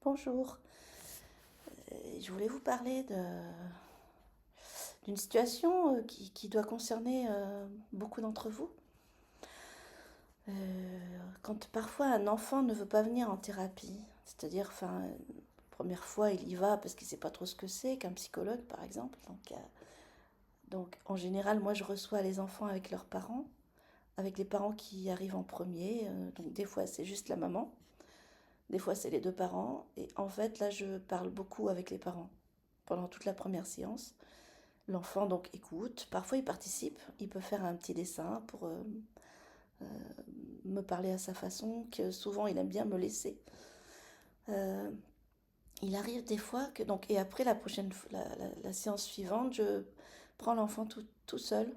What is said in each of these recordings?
Bonjour. Je voulais vous parler d'une situation qui doit concerner beaucoup d'entre vous. Quand parfois un enfant ne veut pas venir en thérapie, c'est-à-dire, première fois il y va parce qu'il ne sait pas trop ce que c'est, qu'un psychologue par exemple. Donc en général, moi je reçois les enfants avec leurs parents, avec les parents qui arrivent en premier. Donc des fois c'est juste la maman, des fois c'est les deux parents. Et en fait là je parle beaucoup avec les parents pendant toute la première séance. L'enfant donc écoute, parfois il participe, il peut faire un petit dessin pour euh, me parler à sa façon, que souvent il aime bien me laisser. Euh, il arrive des fois que donc et après la séance suivante, je prends l'enfant tout seul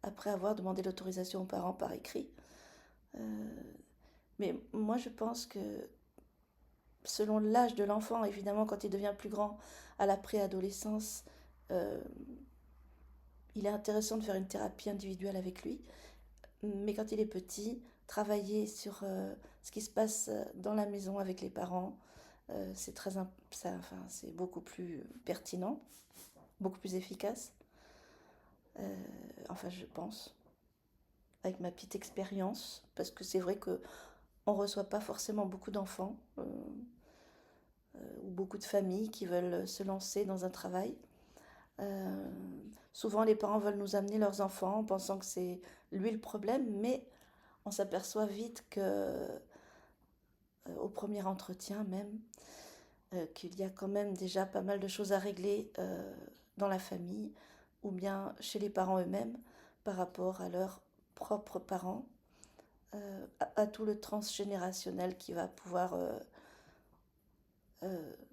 après avoir demandé l'autorisation aux parents par écrit. Euh, mais moi je pense que selon l'âge de l'enfant, évidemment quand il devient plus grand, à la préadolescence, euh, il est intéressant de faire une thérapie individuelle avec lui. Mais quand il est petit, travailler sur ce qui se passe dans la maison avec les parents, c'est c'est beaucoup plus pertinent, beaucoup plus efficace. Enfin, je pense, avec ma petite expérience, parce que c'est vrai que on reçoit pas forcément beaucoup d'enfants ou beaucoup de familles qui veulent se lancer dans un travail. Euh, Souvent, les parents veulent nous amener leurs enfants en pensant que c'est lui le problème, mais on s'aperçoit vite que au premier entretien même, qu'il y a quand même déjà pas mal de choses à régler dans la famille ou bien chez les parents eux-mêmes par rapport à leurs propres parents, à tout le transgénérationnel qui va pouvoir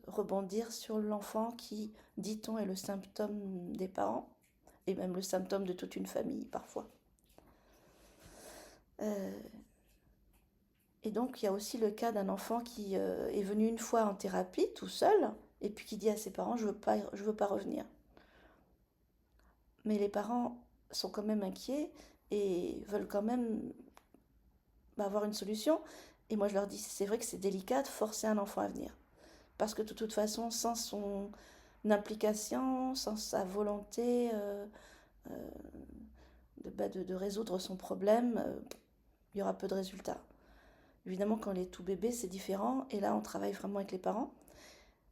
rebondir sur l'enfant qui, dit-on, est le symptôme des parents et même le symptôme de toute une famille parfois. Euh, Et donc, il y a aussi le cas d'un enfant qui est venu une fois en thérapie tout seul et puis qui dit à ses parents, je veux pas revenir. Mais les parents sont quand même inquiets et veulent quand même avoir une solution. Et moi, je leur dis, c'est vrai que c'est délicat de forcer un enfant à venir. Parce que de toute façon, sans son implication, sans sa volonté euh, de résoudre son problème, il y aura peu de résultats. Évidemment, quand il est tout bébé, c'est différent. Et là, on travaille vraiment avec les parents.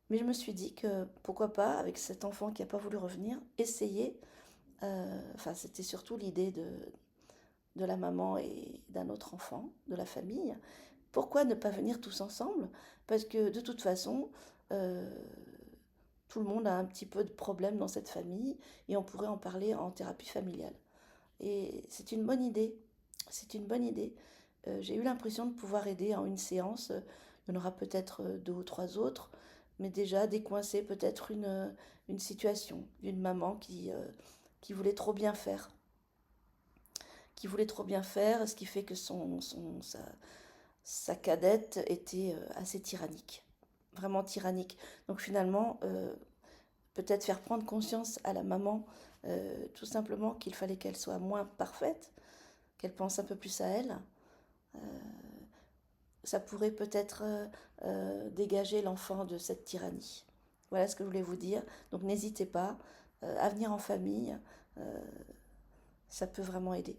Mais je me suis dit que pourquoi pas, avec cet enfant qui n'a pas voulu revenir, essayer. C'était surtout l'idée de la maman et d'un autre enfant, de la famille. Pourquoi ne pas venir tous ensemble? Parce que de toute façon, euh, tout le monde a un petit peu de problème dans cette famille et on pourrait en parler en thérapie familiale. Et c'est une bonne idée. C'est une bonne idée. J'ai eu l'impression de pouvoir aider en une séance. Il y en aura peut-être deux ou trois autres, mais déjà décoincer peut-être une situation d'une maman qui voulait trop bien faire. Qui voulait trop bien faire, ce qui fait que sa cadette était assez tyrannique. Vraiment tyrannique. Donc finalement, peut-être faire prendre conscience à la maman tout simplement qu'il fallait qu'elle soit moins parfaite, qu'elle pense un peu plus à elle. Euh, Ça pourrait peut-être dégager l'enfant de cette tyrannie. Voilà ce que je voulais vous dire. Donc n'hésitez pas à venir en famille, ça peut vraiment aider.